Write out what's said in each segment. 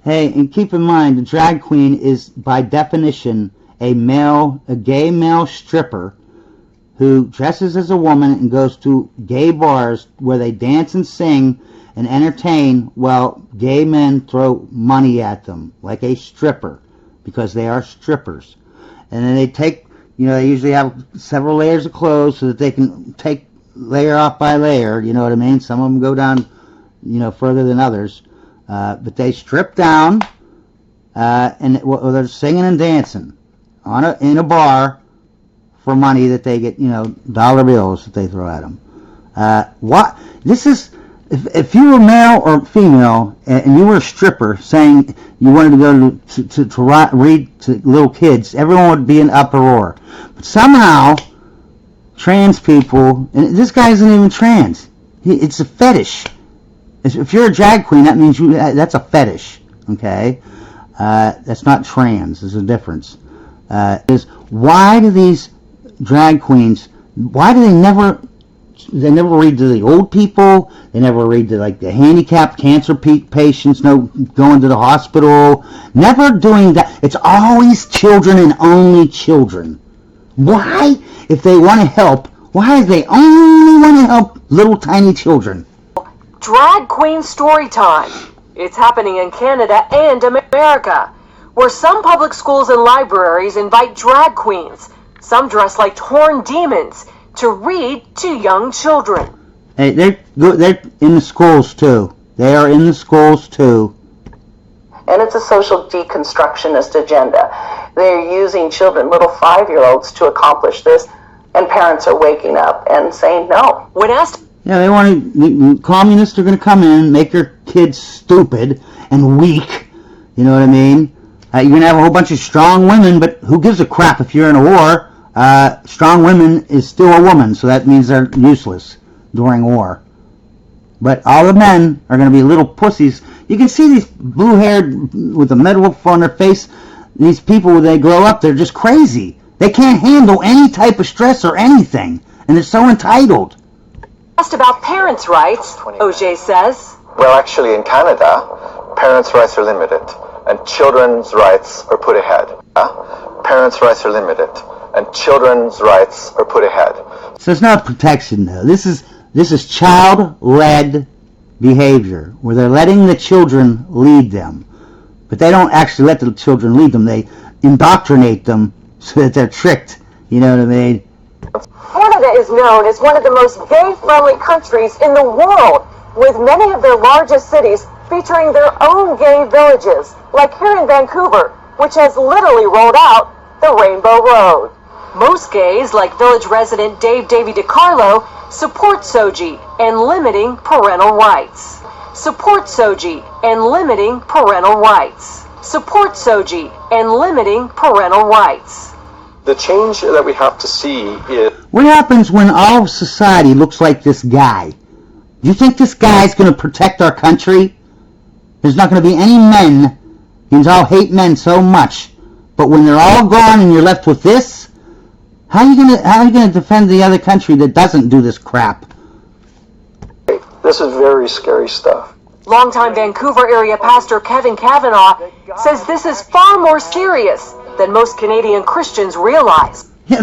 Hey, and keep in mind, the drag queen is by definition a gay male stripper who dresses as a woman and goes to gay bars where they dance and sing and entertain while gay men throw money at them, like a stripper, because they are strippers. And then they take, they usually have several layers of clothes so that they can take layer off by layer, you know what I mean? Some of them go down, further than others. But they strip down, and they're singing and dancing in a bar for money that they get, dollar bills that they throw at them. If you were male or female and you were a stripper saying you wanted to go to read to little kids, everyone would be in uproar. But somehow, trans people, and this guy isn't even trans. It's a fetish. If you're a drag queen, that means that's a fetish, okay? That's not trans. There's a difference. Why do these drag queens, why do they never read to the old people? They never read to, the handicapped cancer patients, going to the hospital. Never doing that. It's always children and only children. Why, if they want to help, why do they only want to help little tiny children? Drag Queen Story Time. It's happening in Canada and America, where some public schools and libraries invite drag queens, some dressed like torn demons, to read to young children. Hey, they're in the schools too. They are in the schools too. And it's a social deconstructionist agenda. They're using children, little 5-year-olds, to accomplish this, and parents are waking up and saying no. When asked, they want to. Communists are going to come in, make your kids stupid and weak. You know what I mean? You're going to have a whole bunch of strong women, but who gives a crap if you're in a war? Strong women is still a woman, so that means they're useless during war. But all the men are going to be little pussies. You can see these blue-haired with a metal on their face. These people, when they grow up, they're just crazy. They can't handle any type of stress or anything, and they're so entitled. Asked about parents' rights, OJ says, well, actually, in Canada, parents' rights are limited, and children's rights are put ahead. Parents' rights are limited, and children's rights are put ahead. So it's not protection, though. This is child-led behavior, where they're letting the children lead them. But they don't actually let the children lead them. They indoctrinate them so that they're tricked. You know what I mean? Canada is known as one of the most gay-friendly countries in the world, with many of their largest cities featuring their own gay villages, like here in Vancouver, which has literally rolled out the Rainbow Road. Most gays, like village resident Davey DiCarlo, support SOGI and limiting parental rights. Support SOGI and limiting parental rights. Support SOGI and limiting parental rights. The change that we have to see is... What happens when all of society looks like this guy? Do you think this guy's going to protect our country? There's not going to be any men. You all hate men so much. But when they're all gone and you're left with this, how are you going to defend the other country that doesn't do this crap? This is very scary stuff. Longtime Vancouver area pastor Kevin Kavanaugh says this is far more serious than most Canadian Christians realize. Yeah,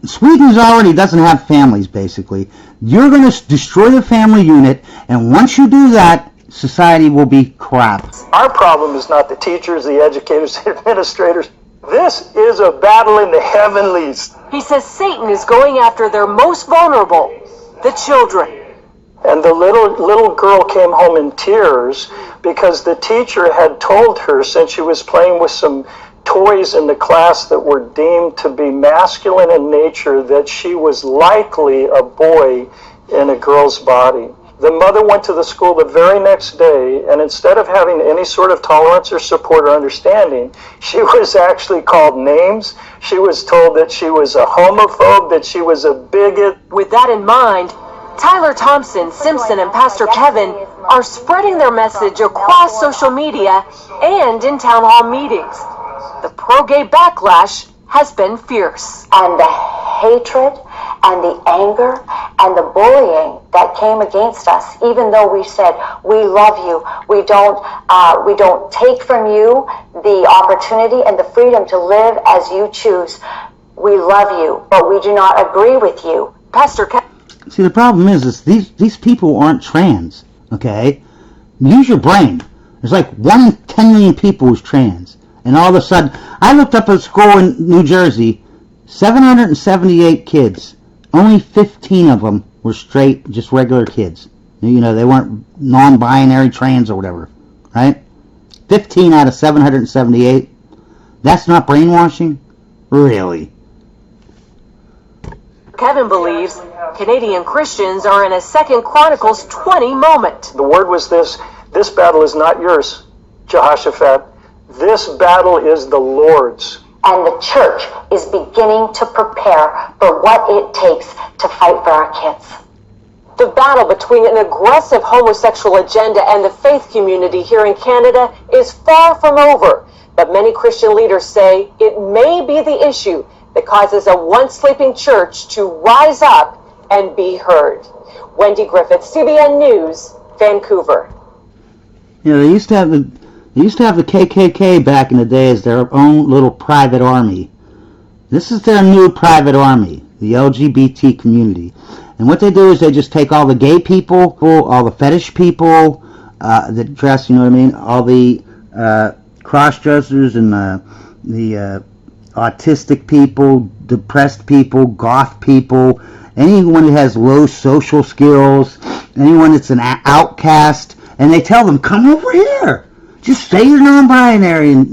Sweden's already doesn't have families, basically. You're going to destroy the family unit, and once you do that, society will be crap. Our problem is not the teachers, the educators, the administrators. This is a battle in the heavenlies. He says Satan is going after their most vulnerable, the children. And the little girl came home in tears because the teacher had told her, since she was playing with some toys in the class that were deemed to be masculine in nature, that she was likely a boy in a girl's body. The mother went to the school the very next day, and instead of having any sort of tolerance or support or understanding, she was actually called names. She was told that she was a homophobe, that she was a bigot. With that in mind, Tyler Thompson, Simpson, and Pastor Kevin are spreading their message across social media and in town hall meetings. The pro-gay backlash has been fierce. And the hatred and the anger and the bullying that came against us, even though we said, we love you, we don't take from you the opportunity and the freedom to live as you choose. We love you, but we do not agree with you. Pastor See, the problem is these people aren't trans, okay? Use your brain. There's like 1 in 10 million people who's trans. And all of a sudden, I looked up a school in New Jersey, 778 kids. Only 15 of them were straight, just regular kids. You know, they weren't non-binary trans or whatever, right? 15 out of 778. That's not brainwashing? Really? Kevin believes Canadian Christians are in a 2 Chronicles 20 moment. The word was this battle is not yours, Jehoshaphat. This battle is the Lord's. And the church is beginning to prepare for what it takes to fight for our kids. The battle between an aggressive homosexual agenda and the faith community here in Canada is far from over. But many Christian leaders say it may be the issue that causes a once sleeping church to rise up and be heard. Wendy Griffith, CBN News, Vancouver. You know, they used to have the KKK back in the day as their own little private army. This is their new private army, the LGBT community. And what they do is they just take all the gay people, all the fetish people that dress, you know what I mean, all the cross-dressers and the autistic people, depressed people, goth people, anyone that has low social skills, anyone that's an outcast, and they tell them, come over here. Just say you're non-binary, and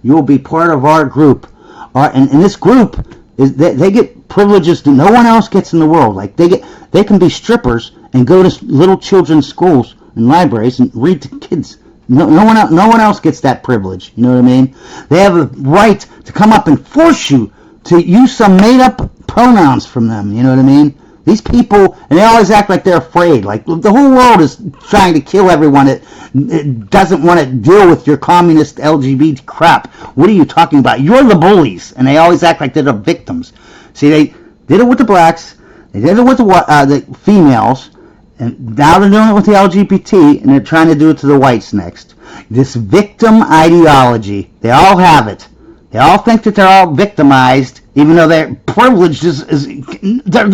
you'll be part of our group. And this group is they get privileges that no one else gets in the world. Like they can be strippers and go to little children's schools and libraries and read to kids. No one else gets that privilege. You know what I mean? They have a right to come up and force you to use some made-up pronouns from them. You know what I mean? These people, and they always act like they're afraid. Like the whole world is trying to kill everyone that doesn't want to deal with your communist LGBT crap. What are you talking about? You're the bullies, and they always act like they're the victims. See, they did it with the blacks, they did it with the females, and now they're doing it with the LGBT, and they're trying to do it to the whites next. This victim ideology, they all have it. They all think that they're all victimized, even though they're privileged. They're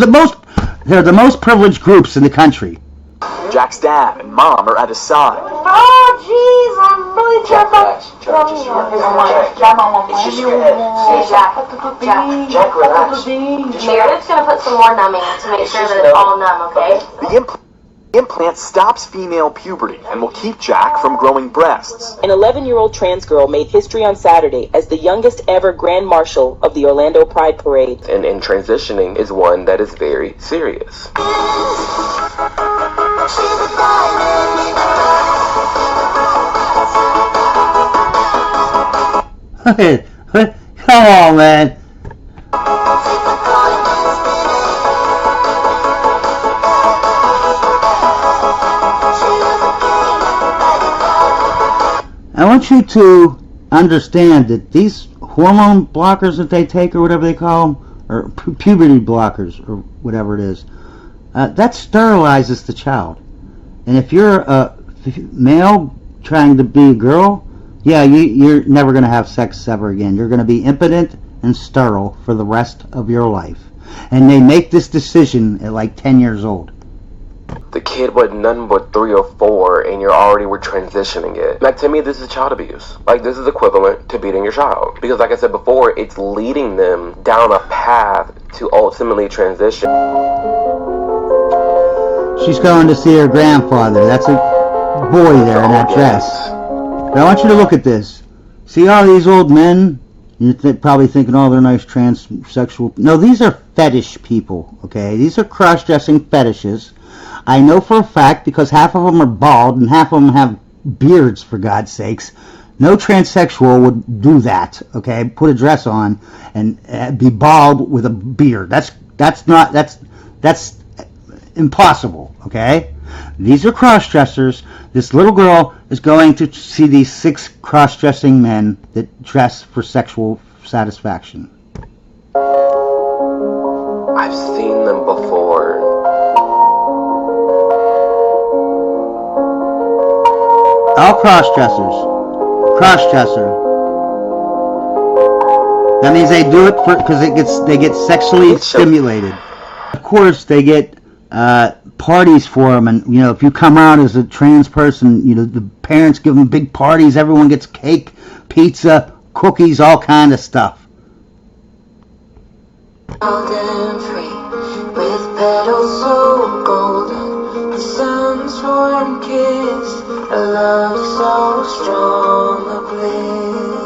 the most privileged groups in the country. Jack's dad and mom are at his side. Oh, jeez, I'm really Jack, relax. Meredith's going to put some more numbing to make sure that it's all numb, okay? The implant stops female puberty and will keep Jack from growing breasts. An 11-year-old trans girl made history on Saturday as the youngest ever Grand Marshal of the Orlando Pride Parade. And transitioning is one that is very serious. Come on, man. I want you to understand that these hormone blockers that they take, or whatever they call them, or puberty blockers, or whatever it is, that sterilizes the child. And if you're a male trying to be a girl, yeah, you're never going to have sex ever again. You're going to be impotent and sterile for the rest of your life. And they make this decision at like 10 years old. The kid was nothing but 3 or 4, and you already were transitioning it. Like, to me, this is child abuse. Like, this is equivalent to beating your child. Because, like I said before, it's leading them down a path to ultimately transition. She's going to see her grandfather. That's a boy there in that dress. But I want you to look at this. See all these old men? You're probably thinking, oh, they're nice transsexual. No, these are fetish people, okay? These are cross-dressing fetishes. I know for a fact, because half of them are bald and half of them have beards, for God's sakes. No transsexual would do that, okay? Put a dress on and be bald with a beard. That's impossible, okay? These are cross-dressers. This little girl is going to see these 6 cross-dressing men that dress for sexual satisfaction. I I've seen them before. All cross-dressers. Cross-dresser. That means they do it because they get sexually stimulated. Of course, they get parties for them, and if you come out as a trans person, the parents give them big parties. Everyone gets cake, pizza, cookies, all kind of stuff. And free, with petals so golden, the sun's warm kiss, a love so strong, a bliss.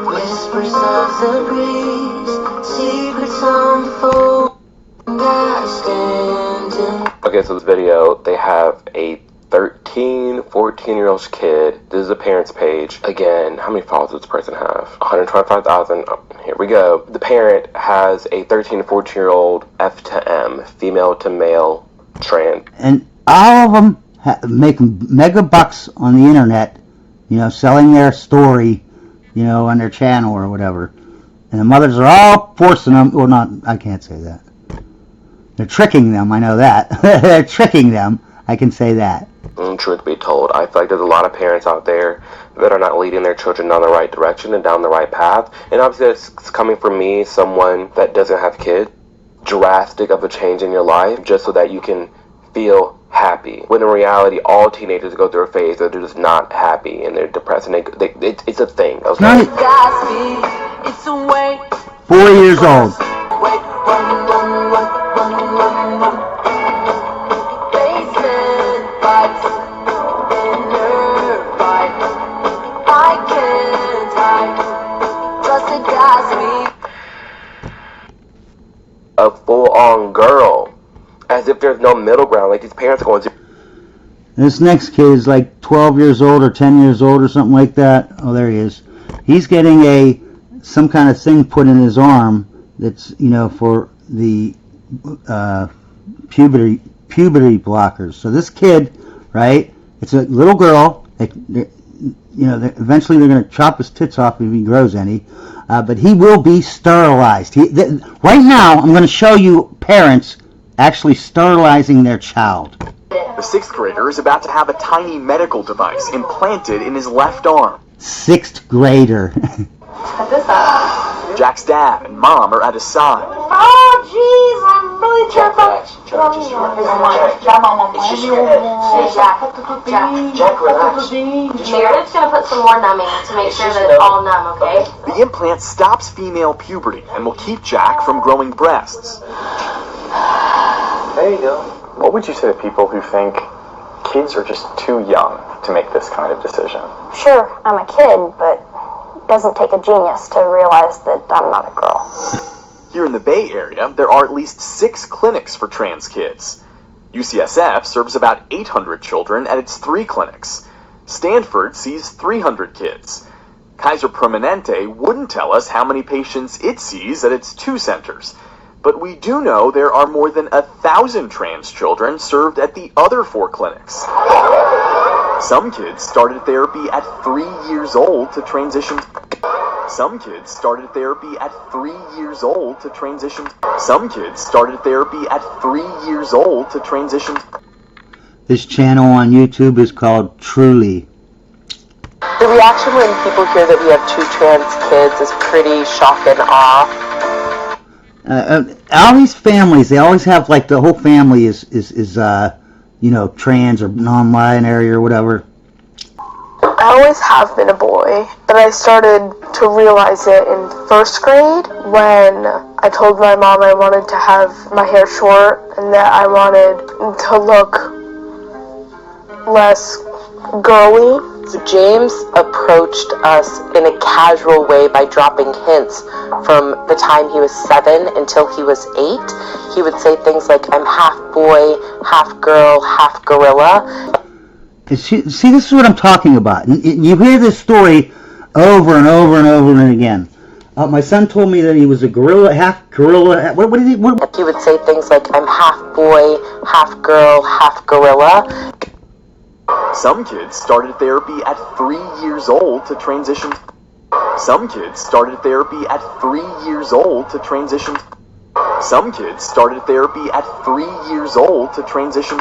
Whispers of the breeze, secrets unfold, and I stand in. Okay, so this video, they have a 13, 14-year-old kid. This is the parents' page. Again, how many followers does this person have? 125,000. Oh, here we go. The parent has a 13 to 14-year-old F to M, female to male, trans. And all of them make mega bucks on the internet, selling their story, on their channel or whatever. And the mothers are all forcing them, well, not, I can't say that. They're tricking them, I know that. They're tricking them, I can say that. Truth be told, I feel like there's a lot of parents out there that are not leading their children down the right direction and down the right path. And obviously it's coming from me, someone that doesn't have kids. Drastic of a change in your life just so that you can feel happy. When in reality, all teenagers go through a phase that they're just not happy and they're depressed, and it's a thing. Okay? It's a way. 4 years old. A full-on girl, as if there's no middle ground, like these parents are going to. This next kid is like 12 years old or 10 years old or something like that. Oh, there he is. He's getting some kind of thing put in his arm that's, for the puberty blockers. So this kid, right, it's a little girl. Eventually they're going to chop his tits off if he grows any. But he will be sterilized. Right now, I'm going to show you parents actually sterilizing their child. The 6th grader is about to have a tiny medical device implanted in his left arm. 6th grader. Jack's dad and mom are at his side. Oh, jeez, I'm really Jack, relax. Meredith's gonna put some more numbing to make sure that it's all numb, okay? The implant stops female puberty and will keep Jack from growing breasts. There you go. What would you say to people who think kids are just too young to make this kind of decision? Sure, I'm a kid, but it doesn't take a genius to realize that I'm not a girl. Here in the Bay Area, there are at least 6 clinics for trans kids. UCSF serves about 800 children at its 3 clinics. Stanford sees 300 kids. Kaiser Permanente wouldn't tell us how many patients it sees at its 2 centers. But we do know there are more than 1,000 trans children served at the other 4 clinics. Some kids started therapy at 3 years old to transition. Some kids started therapy at 3 years old to transition. Some kids started therapy at 3 years old to transition. This channel on YouTube is called Truly. The reaction when people hear that we have 2 trans kids is pretty shock and awe. All these families, they always have, like, the whole family is trans or non-binary or whatever. I always have been a boy, but I started to realize it in 1st grade when I told my mom I wanted to have my hair short and that I wanted to look less girly. So James approached us in a casual way by dropping hints from the time he was 7 until he was 8. He would say things like, I'm half boy, half girl, half gorilla. See, this is what I'm talking about. You hear this story over and over and over and again. My son told me that he was a gorilla, half gorilla. What did he? What? He would say things like, I'm half boy, half girl, half gorilla. Some kids started therapy at 3 years old to transition. Some kids started therapy at 3 years old to transition. Some kids started therapy at 3 years old to transition